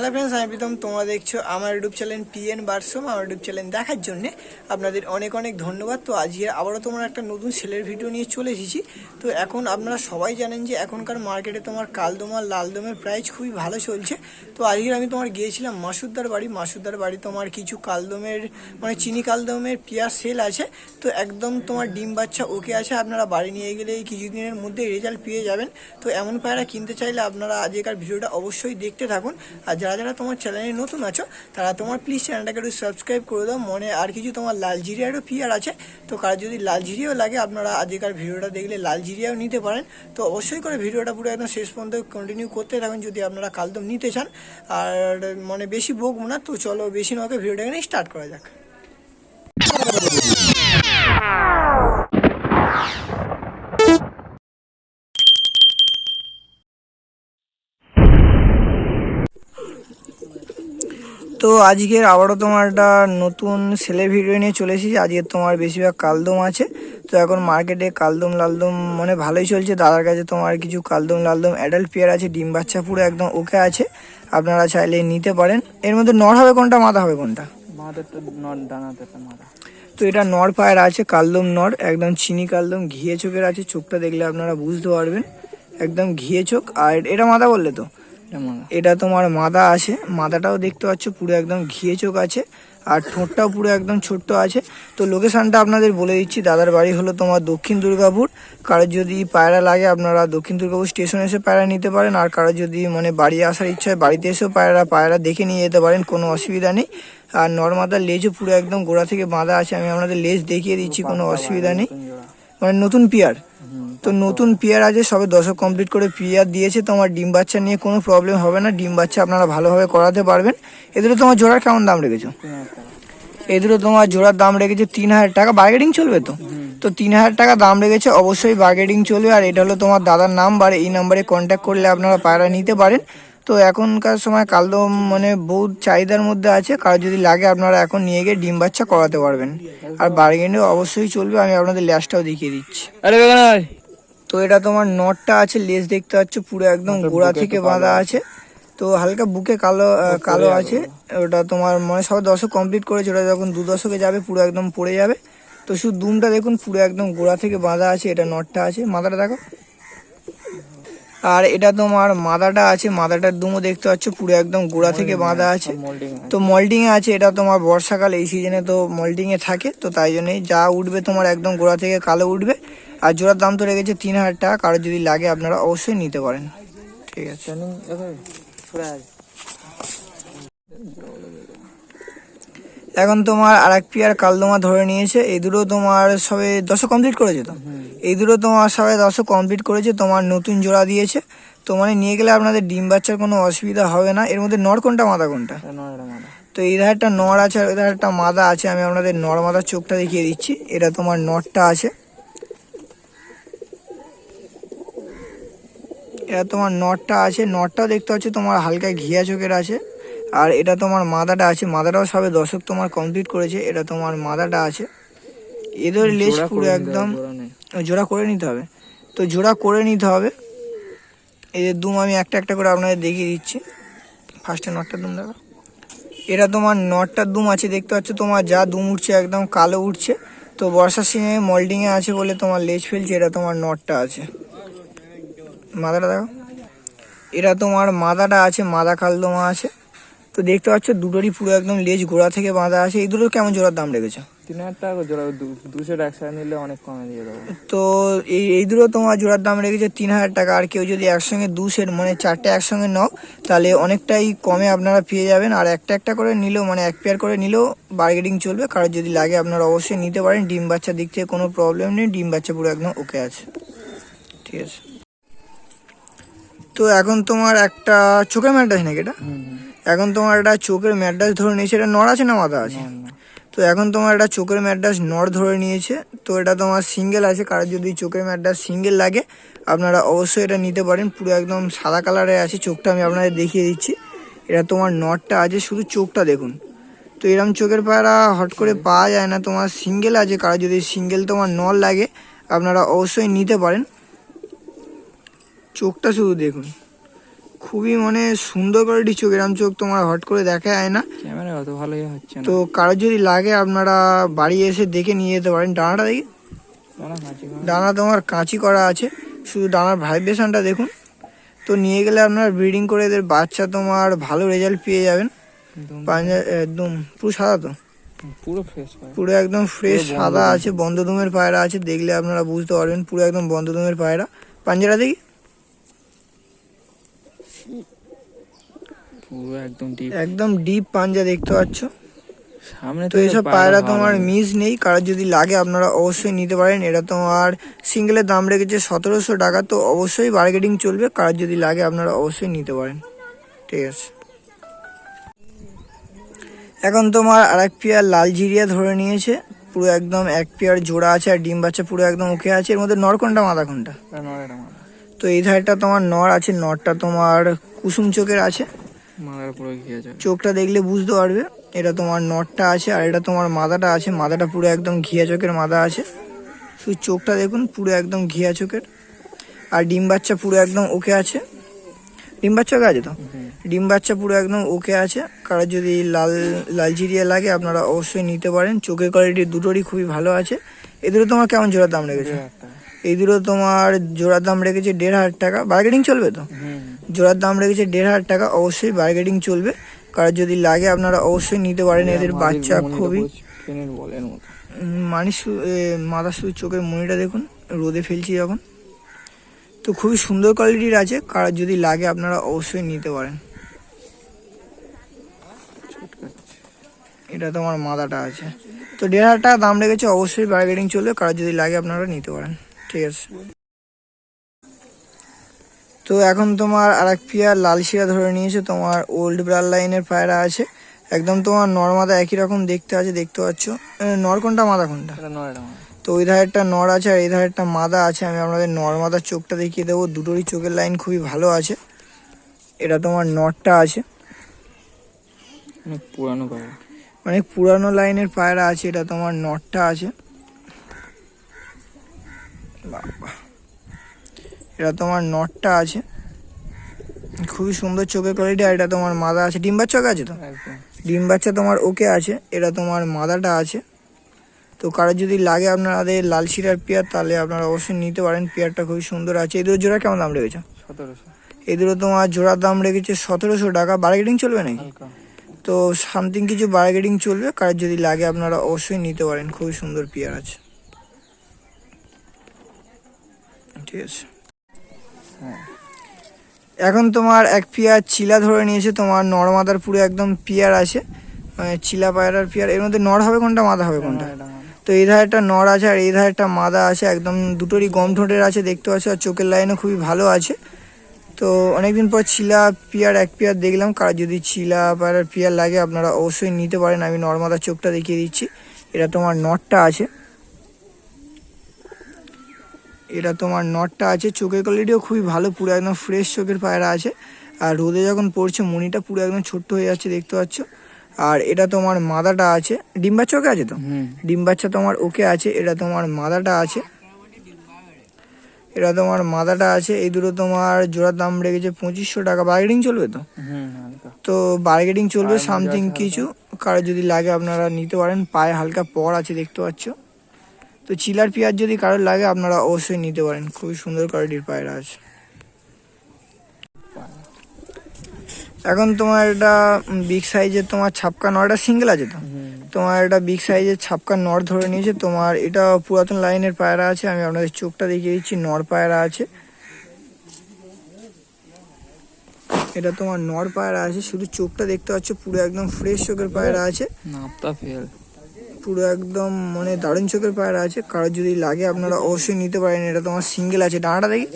Hello friends, আমি প্রীতম। তোমরা দেখছো আমার ইউটিউব চ্যানেল পিএন বারসম। আমার ইউটিউব চ্যানেল দেখার জন্য আপনাদের অনেক অনেক ধন্যবাদ। তো আজকে আবারও তোমার একটা নতুন সেলের ভিডিও নিয়ে চলে এসেছি। তো এখন আপনারা সবাই জানেন যে এখনকার মার্কেটে তোমার কালদম আর লালদমের প্রাইস খুবই ভালো চলছে। তো আজকে আমি তোমার গিয়েছিলাম মাসুদ্দার বাড়ি তোমার কিছু কালদমের মানে চিনি কালদমের পেঁয়াজ সেল আছে। তো একদম তোমার ডিম বাচ্চা ওকে আছে, আপনারা বাড়ি নিয়ে গেলে এই কিছুদিনের মধ্যে রেজাল্ট পেয়ে যাবেন। তো এমন পায়রা কিনতে চাইলে আপনারা আজকের ভিডিওটা অবশ্যই দেখতে থাকুন। আর যারা যারা তোমার চ্যানেলে নতুন আছো তারা তোমার প্লিজ চ্যানেলটাকে একটু সাবস্ক্রাইব করে দাও। মনে আর কিছু তোমার লালজিরিয়ারও পেয়ার আছে, তো কার যদি লালজিরিয়াও লাগে আপনারা আজকের ভিডিওটা দেখলে লালজিরিয়াও নিতে পারেন। তো অবশ্যই করে ভিডিওটা পুরো একদম শেষ পর্যন্ত কন্টিনিউ করতে থাকুন যদি আপনারা কালদম নিতে চান। আর মানে বেশি বকবো না, তো চলো বেশি নয় ভিডিওটা এখানে স্টার্ট করা যাক। তো আজকের আবারও তোমার একটা নতুন সেলের ভিডিও নিয়ে চলে এসেছি। আজকে তোমার বেশিরভাগ কালদম আছে। তো এখন মার্কেটে কালদম লালদম মানে ভালোই চলছে। দাদার কাছে তোমার কিছু কালদম লালদম অ্যাডাল্ট পেয়ার আছে, ডিম বাচ্চা পুরো একদম ওকে আছে, আপনারা চাইলে নিতে পারেন। এর মধ্যে নর হবে কোনটা, মাদা হবে কোনটা? তো এটা নর পায়রা আছে, কালদম নর, একদম চিনি কালদম, ঘিয়ে চোখের আছে। চোখটা দেখলে আপনারা বুঝতে পারবেন, একদম ঘিয়ে চোখ। আর এটা মাদা বললে তো, এটা তোমার মাদা আছে, মাদাটাও দেখতে পাচ্ছ পুরো একদম ঘিয়ে চোখ আছে। আর ঠোঁটটাও পুরো একদম ছোট্ট আছে। তো লোকেশানটা আপনাদের বলে দিচ্ছি, দাদার বাড়ি হলো তোমার দক্ষিণ দুর্গাপুর। কারোর যদি পায়রা লাগে আপনারা দক্ষিণ দুর্গাপুর স্টেশনে এসে পায়রা নিতে পারেন। আর কারোর যদি মানে বাড়ি আসার ইচ্ছা হয় বাড়িতে এসেও পায়রা দেখে নিয়ে যেতে পারেন, কোনো অসুবিধা নেই। আর নর্মাদার লেজও পুরো একদম গোড়া থেকে বাঁধা আছে, আমি আপনাদের লেজ দেখিয়ে দিচ্ছি, কোনো অসুবিধা নেই। মানে নতুন পেয়ার, তো নতুন পেয়ার আছে, সবে দশক কমপ্লিট করে পেয়ার দিয়েছে। তোমার ডিম বাচ্চা নিয়ে কোনো প্রবলেম হবে না, ডিম বাচ্চা আপনারা ভালোভাবে করাতে পারবেন। এদেরও তোমার জোড়ার কেমন দাম রেখেছো? এদেরও তোমার জোড়ার দাম রেখেছে 3,000 টাকা। বার্গেনিং চলবে তো? তো 3,000 টাকা দাম রেখেছে, অবশ্যই বার্গেনিং চলবে। আর এটা হলো তোমার দাদার নাম্বার, এই নাম্বারে কন্ট্যাক্ট করলে আপনারা পায়রা নিতে পারেন। তো এখনকার সময় কালদম মানে বহুত চাহিদার মধ্যে আছে, কারো যদি লাগে আপনারা এখন নিয়ে গিয়ে ডিম বাচ্চা করাতে পারবেন। আর বার্গেনিং অবশ্যই চলবে, আমি আপনাদের ল্যাশটাও দেখিয়ে দিচ্ছি। তো এটা তোমার নটটা আছে, লেজ দেখতে পাচ্ছ পুরো একদম গোড়া থেকে বাঁধা আছে। তো হালকা বুকে কালো কালো আছে। ওটা তোমার মানে সব দশক কমপ্লিট করেছে, ওটা যখন 2 দশকে যাবে পুরো একদম পড়ে যাবে। তো শুধু দুমটা দেখুন পুরো একদম গোড়া থেকে বাঁধা আছে। এটা নটটা আছে, মাদাটা দেখো। আর এটা তোমার মাদাটা আছে, মাদাটার দুমও দেখতে পাচ্ছ পুরো একদম গোড়া থেকে বাঁধা আছে। তো মল্টিং এ আছে, এটা তোমার বর্ষাকাল এই সিজনে তো মল্টিং এ থাকে, তো তাই জন্যই যা উঠবে তোমার একদম গোড়া থেকে কালো উঠবে। আর জোড়ার দাম তো রেখেছে 3,000 টাকা, কারো যদি লাগে আপনারা অবশ্যই নিতে পারেন। ঠিক আছে, এখন তোমার আর এক পেয়ার কালদমা ধরে নিয়েছে। এই দুটো তোমার সবে 10 কমপ্লিট করেছে। তো এই দুটো তোমার সবে 10 কমপ্লিট করেছে, তোমার নতুন জোড়া দিয়েছে। তো মানে নিয়ে গেলে আপনাদের ডিম বাচ্চার কোনো অসুবিধা হবে না। এর মধ্যে নর কোনটা, মাদা কোনটা? তো এই ধারে একটা নর আছে আর ওই ধারে একটা মাদা আছে। আমি আপনাদের নর মাদার চোখটা দেখিয়ে দিচ্ছি। এটা তোমার নরটা আছে, এটা তোমার নটটা আছে, নটটাও দেখতে পাচ্ছ তোমার হালকা ঘিয়া চোখের আছে। আর এটা তোমার মাদাটা আছে, মাদাটাও সবে দশক তোমার কমপ্লিট করেছে। এটা তোমার মাদাটা আছে। এদের লেজ পুরো একদম জোড়া করে নিতে হবে। তো জোড়া করে নিতে হবে। এদের দুম আমি একটা একটা করে আপনাদের দেখিয়ে দিচ্ছি। ফার্স্টে নটটার দুম দেখো, এটা তোমার নটটার দুম আছে, দেখতে পাচ্ছ তোমার যা দুম উঠছে একদম কালো উঠছে। তো বর্ষার সিনে মল্টিংয়ে আছে বলে তোমার লেজ ফেলছে। এটা তোমার নটটা আছে, মাদাটা দেখো। এটা তোমার মাদাটা আছে, মাদা কালদমা আছে। তো দেখতে পাচ্ছ দুটোরই পুরো একদম লেজ গোড়া থেকে বাঁধা আছে। এই দুটো কেমন জোড়ার দাম রেখেছো? 3,000 টাকা জোড়া, 200 একসাথে নিলে অনেক কমে দিয়ে দেবো। তো এই দুটো তোমার জোড়ার দাম রেখেছে 3,000 টাকা। আর কেউ যদি একসঙ্গে 2 সেট মানে 4টে একসঙ্গে নাও তাহলে অনেকটাই কমে আপনারা পেয়ে যাবেন। আর একটা একটা করে নিলেও মানে এক পেয়ার করে নিলেও বার্গেনিং চলবে। কারোর যদি লাগে আপনারা অবশ্যই নিতে পারেন। ডিম বাচ্চার দিক থেকে কোনো প্রবলেম নেই, ডিম বাচ্চা পুরো একদম ওকে আছে। ঠিক আছে, তো এখন তোমার একটা চোখের ম্যাড্রাস নাকি এটা? এখন তোমার একটা চোখের ম্যাড্রাস ধরে নিয়েছে। এটা নর আছে না মাদা আছে? তো এখন তোমার একটা চোখের ম্যাড্রাস নর ধরে নিয়েছে। তো এটা তোমার সিঙ্গেল আছে, কারোর যদি চোখের ম্যাড্রাস সিঙ্গেল লাগে আপনারা অবশ্যই এটা নিতে পারেন। পুরো একদম সাদা কালারে আছে, চোখটা আমি আপনাদের দেখিয়ে দিচ্ছি। এটা তোমার নরটা আছে, শুধু চোখটা দেখুন। তো এরকম চোখের পায়রা হট করে পাওয়া যায় না, তোমার সিঙ্গেল আছে। কারোর যদি সিঙ্গেল তোমার নর লাগে আপনারা অবশ্যই নিতে পারেন। চোখটা শুধু দেখুন, খুবই মানে সুন্দর কোয়ালিটি চোখ, এরম চোখ তোমার হট করে দেখা যায় না। ক্যামেরা অত ভালোই হচ্ছে না। তো কারোর যদি লাগে আপনারা বাড়ি এসে দেখে নিয়ে যেতে পারেন। ডানাটা দেখি, ডানা কাঁচি করা। ডানা তোমার কাঁচি করা আছে, শুধু ডানার ভাইব্রেশনটা দেখুন। তো নিয়ে গেলে আপনার ব্রিডিং করে এদের বাচ্চা তোমার ভালো রেজাল্ট পেয়ে যাবেন। একদম পাঞ্জা একদম পুরো সাদা, তো পুরো ফ্রেশ পুরো একদম ফ্রেশ পুরো সাদা বন্ধ আছে, বন্ধ দুমের পায়রা আছে, দেখলে আপনারা বুঝতে পারবেন পুরো একদম বন্ধ দুমের পায়রা। পাঞ্জাটা দেখি, পুরো একদম ডিপ। একদম ডিপ পাঞ্জা দেখতে পাচ্ছ। সামনে তো এইসব পায়রা তোমার ভালো। মিস নেই, কারোর যদি লাগে আপনারা অবশ্যই নিতে পারেন। এটা তোমার সিঙ্গেলের দাম রেখেছে 1700 টাকা, তো অবশ্যই বার্গেটিং চলবে। কারোর যদি লাগে আপনারা অবশ্যই নিতে পারেন, ঠিক আছে। এখন তোমার আর এক পেয়ার লাল জিরিয়া ধরে নিয়েছে, পুরো একদম এক পেয়ার জোড়া আছে, আর ডিম বাচ্চা পুরো একদম ওকে আছে। এর মধ্যে নর কোনটা মাদা কোনটা? তো এই ধারটা তোমার নর আছে, নরটা তোমার কুসুম চোখের আছে, মাদার পুরো ঘিয়ে যায়। চোখটা দেখলে বুঝতে পারবে। এটা তোমার নটটা আছে, আর এটা তোমার মাদাটা আছে, মাদাটা পুরো একদম ঘিয়া চোখের মাদা আছে। শুধু চোখটা দেখুন, পুরো একদম ঘিয়া চোখের। আর ডিম বাচ্চা পুরো একদম ওকে আছে। ডিম বাচ্চা ওকে আছে তো? ডিম বাচ্চা পুরো একদম ওকে আছে। কারোর যদি লাল জিরিয়া লাগে আপনারা অবশ্যই নিতে পারেন। চোখের কোয়ালিটি দুটোরই খুবই ভালো আছে। এদেরও তোমার কেমন জোড়ার দাম রেখেছে? এই দুটো তোমার জোড়ার দাম রেখেছে 1500 টাকা। বার্গেটিং চলবে তো? জোড়ার দাম রেখেছে 1500 টাকা, অবশ্যই বার্গেটিং চলবে। কারোর যদি লাগে আপনারা অবশ্যই নিতে পারেন। এদের বাচ্চা খুবই মানিস, মাথা শুধু চোখের মনিটা দেখুন, রোদে ফেলছি যখন। তো খুবই সুন্দর কোয়ালিটির আছে, কারোর যদি লাগে আপনারা অবশ্যই নিতে পারেন। এটা তোমার মাদাটা আছে। তো 1500 টাকা দাম রেখেছে, অবশ্যই বার্গেটিং চলবে। কারোর যদি লাগে আপনারা নিতে পারেন, ঠিক আছে। তো এখন তোমার আর এক পেয়ার লাল শিরা ধরে নিয়েছে, তোমার ওল্ড ব্লাড লাইনের পায়রা আছে। একদম তোমার নর মাদা একই রকম দেখতে আছে, দেখতে পাচ্ছ। নর কোনটা মাদা কোনটা? তো ওই ধারে একটা নর আছে, আর এই ধারে একটা মাদা আছে। আমি আপনাদের নর মাদার চোখটা দেখিয়ে দেবো। দুটোরই চোখের লাইন খুবই ভালো আছে। এটা তোমার নরটা আছে, অনেক পুরানো পায়রা, অনেক পুরানো লাইনের পায়রা আছে। এটা তোমার নটটা আছে, এটা তোমার নটটা আছে, খুবই সুন্দর চোখের কোয়ালিটি। আর এটা তোমার মাদা আছে। ডিম বাচ্চা ওকে আছে তো? একদম ডিম বাচ্চা তোমার ওকে আছে। এটা তোমার মাদাটা আছে। তো কারোর যদি লাগে আপনাদের লাল শিরার পেয়ার, তাহলে আপনারা অবশ্যই নিতে পারেন। পেয়ারটা খুবই সুন্দর আছে। এই দুটো জোড়া কেমন দাম রেখেছে? 1700 এই দুটো তোমার জোড়ার দাম রেখেছে 1700 টাকা। বার্গেটিং চলবে নাকি? হালকা। তো সামথিং কিছু বার্গেটিং চলবে। কারোর যদি লাগে আপনারা অবশ্যই নিতে পারেন। খুবই সুন্দর পেয়ার আছে, ঠিক আছে। হ্যাঁ, এখন তোমার এক পেয়ার চিলা ধরে নিয়েছে, তোমার নর মাদার পুরো একদম পেয়ার আছে, মানে চিলা পায়রার পেয়ার। এর মধ্যে নর হবে কোনটা, মাদা হবে কোনটা? তো এই ধারে একটা নর আছে, আর এই ধারে একটা মাদা আছে। একদম দুটোরই গম ঠোঁটের আছে, দেখতে পাচ্ছ। আর চোখের লাইনও খুবই ভালো আছে। তো অনেকদিন পর চিলা পেয়ার এক পেয়ার দেখলাম। কার যদি চিলা পায়রার পেয়ার লাগে আপনারা অবশ্যই নিতে পারেন। আমি নর মাদার চোখটা দেখিয়ে দিচ্ছি। এটা তোমার নটটা আছে, এটা তোমার নটটা আছে। চোখের কোয়ালিটিও খুবই ভালো, পুরো একদম ফ্রেশ চোখের পায়রা আছে। আর রোদে যখন পড়ছে মনিটা পুরো একদম ছোট্ট হয়ে যাচ্ছে, দেখতে পাচ্ছ। আর এটা তোমার মাদাটা আছে। ডিম বাচ্চা ওকে আছে তো? ডিম বাচ্চা তোমার ওকে আছে। এটা তোমার মাদাটা আছে, এটা তোমার মাদাটা আছে। এই দুটো তোমার জোড়ার দাম রেখেছে 2500 টাকা। বার্গেটিং চলবে তো? তো বার্গেটিং চলবে সামথিং কিছু। কারো যদি লাগে আপনারা নিতে পারেন। পায়ে হালকা পর আছে, দেখতে পাচ্ছ। তো চিলার পেয়ার যদি কারোর লাগে আপনারা অবশ্যই নিতে পারেন। খুবই সুন্দর কোয়ালিটির পায়রা আছে। এখন তোমার এটা বিগ সাইজের তোমার ছাপকা নরটা সিঙ্গেল আছে তো? তোমার এটা বিগ সাইজের ছাপকা নর ধরে নিয়েছে। তোমার এটা পুরাতন লাইনের পায়রা আছে। আমি আপনাদের চোখটা দেখিয়ে দিচ্ছি। নর পায়রা আছে, এটা তোমার নর পায়রা আছে। শুধু চোখটা দেখতে পাচ্ছ, পুরো একদম ফ্রেশ চোখের পায়রা আছে, নাপটা ফেল, পুরো একদম মানে দারুণ চোখের পায়রা আছে। কারোর যদি লাগে আপনারা অবশ্যই নিতে পারেন। এটা তোমার সিঙ্গেল আছে। ডানাটা দেখি,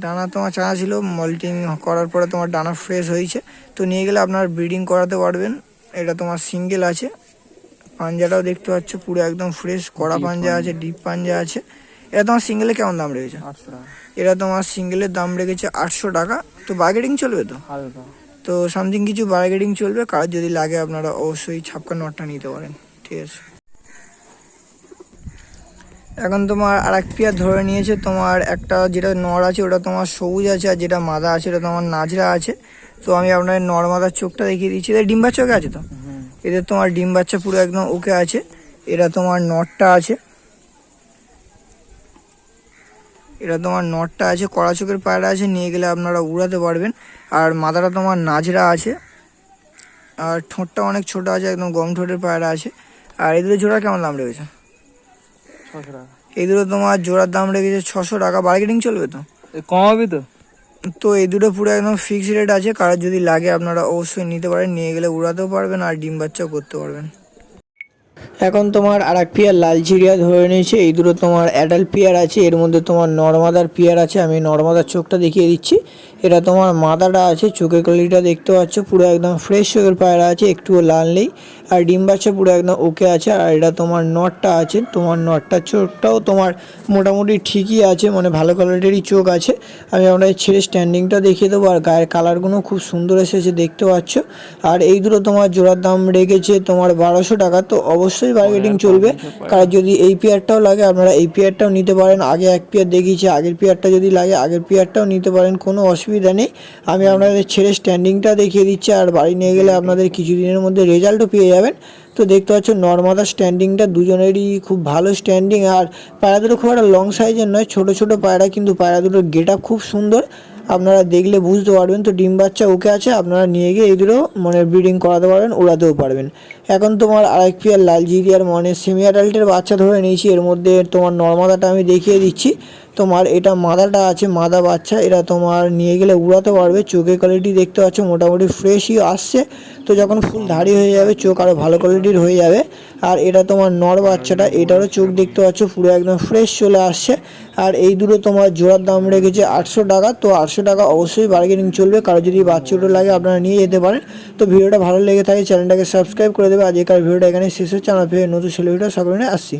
ডানা তোমার চাঁদা ছিল, মল্টিং করার পরে তোমার ডানা ফ্রেশ হয়েছে। তো নিয়ে গেলে আপনার ব্রিডিং করাতে পারবেন। এটা তোমার সিঙ্গেল আছে। পাঞ্জাটাও দেখতে পাচ্ছ, পুরো একদম ফ্রেশ কড়া পাঞ্জা আছে, ডিপ পাঞ্জা আছে। এটা তোমার সিঙ্গেলে কেমন দাম রেখেছে? 800 টাকা। এটা তোমার সিঙ্গেলের দাম রেখেছে 800 টাকা। তো বার্গেটিং চলবে তো? হালকা। তো সামথিং কিছু বার্গেটিং চলবে। কার যদি লাগে আপনারা অবশ্যই ছাপকা নটটা নিতে পারেন, ঠিক আছে। এখন তোমার আর এক পেয়ার ধরে নিয়েছে। তোমার একটা যেটা নর আছে ওটা তোমার সবুজ আছে, আর যেটা মাদা আছে ওটা তোমার নাজরা আছে। তো আমি আপনার নর মাদার চোখটা দেখিয়ে দিচ্ছি। এদের ডিম বাচ্চা ওকে আছে তো? এদের তোমার ডিম বাচ্চা পুরো একদম ওকে আছে। এটা তোমার নটটা আছে, এটা তোমার নটটা আছে, কড়া চোখের পায়রা আছে, নিয়ে গেলে আপনারা উড়াতে পারবেন। আর মাদাটা তোমার নাজরা আছে, আর ঠোঁটটা অনেক ছোট আছে, একদম গম ঠোঁটের পায়রা আছে। আর এই দুটো জোড়া কেমন দাম রেখেছে? 600 টাকা। এই দুটো তোমার জোড়ার দাম রেখেছে 600 টাকা। বার্গেনিং চলবে তো? কমাবি তো? তো এই দুটো পুরো একদম ফিক্সড রেট আছে। কারোর যদি লাগে আপনারা অবশ্যই নিতে পারেন, নিয়ে গেলে উড়াতেও পারবেন আর ডিম বাচ্চাও করতে পারবেন। এখন তোমার আর এক পেয়ার লাল চিড়িয়া ধরে নিয়েছে। এই দুটো তোমার অ্যাডাল্ট পেয়ার আছে, এর মধ্যে তোমার নর্মাদার পেয়ার আছে। আমি নর্মাদার চোখটা দেখিয়ে দিচ্ছি। এটা তোমার মাদাটা আছে, চোখের কোয়ালিটিটা দেখতে পাচ্ছ পুরো একদম ফ্রেশ চোখের পায়রা আছে, একটুও লাল নেই। আর ডিম বাচ্চা পুরো একদম ওকে আছে। আর এটা তোমার নটটা আছে, তোমার নটটার চোখটাও তোমার মোটামুটি ঠিকই আছে, মানে ভালো কোয়ালিটিরই চোখ আছে। আমি আপনাদের ছেড়ে স্ট্যান্ডিংটা দেখিয়ে দেবো। আর গায়ের কালারগুলো খুব সুন্দর এসেছে দেখতে পাচ্ছ। আর এই দুটো তোমার জোড়ার দাম রেখেছে তোমার 1200 টাকা। তো অবশ্যই বার্গেটিং চলবে। কারণ যদি এই পেয়ারটাও লাগে আপনারা এই পেয়ারটাও নিতে পারেন। আগে এক পেয়ার দেখিয়েছি, আগের পেয়ারটা যদি লাগে আগের পেয়ারটাও নিতে পারেন, কোনো অসুবিধা নেই। আমি আপনাদের ছেড়ে স্ট্যান্ডিংটা দেখিয়ে দিচ্ছি। আর বাড়ি নিয়ে গেলে আপনাদের কিছুদিনের মধ্যে রেজাল্টও পেয়ে যাবেন। তো দেখতে পাচ্ছ নর্মাদার স্ট্যান্ডিংটা দুজনেরই খুব ভালো স্ট্যান্ডিং। আর পায়রা দুটো খুব একটা লং সাইজের নয়, ছোট ছোট পায়রা, কিন্তু পায়রা দুটোর গেট আপ খুব সুন্দর, আপনারা দেখলে বুঝতে পারবেন। তো ডিম বাচ্চা ওকে আছে, আপনারা নিয়ে গিয়ে এই দুটো মানে ব্রিডিং করাতে পারবেন, উড়াতেও পারবেন। এখন তোমার আরেক পেয়ার লালজিরিয়ার মানে সেমি অ্যাডাল্টের বাচ্চা ধরে নিয়েছি। এর মধ্যে তোমার নর্মাদাটা আমি দেখিয়ে দিচ্ছি। তোমার এটা মাদাটা আছে, মাদা বাচ্চা, এরা তোমার নিয়ে গেলে উড়াতে পারবে। চোখের কোয়ালিটি দেখতে পাচ্ছ মোটামুটি ফ্রেশই আসছে। তো যখন ফুল ধাড়ি হয়ে যাবে চোখ আরও ভালো কোয়ালিটির হয়ে যাবে। আর এটা তোমার নর বাচ্চাটা, এটারও চোখ দেখতে পাচ্ছ পুরো একদম ফ্রেশ চলে আসছে। আর এই দুটো তোমার জোড়ার দাম রেখেছে 800 টাকা। তো 800 টাকা অবশ্যই বার্গেনিং চলবে। কারো যদি বাচ্চাটা লাগে আপনারা নিয়ে যেতে পারেন। তো ভিডিওটা ভালো লেগে থাকে চ্যানেলটাকে সাবস্ক্রাইব করে দেবে। আজকের ভিডিওটা এখানে শেষ হচ্ছে। আমরা ফের নতুন সেলিব্রিটি সকলে আসছি।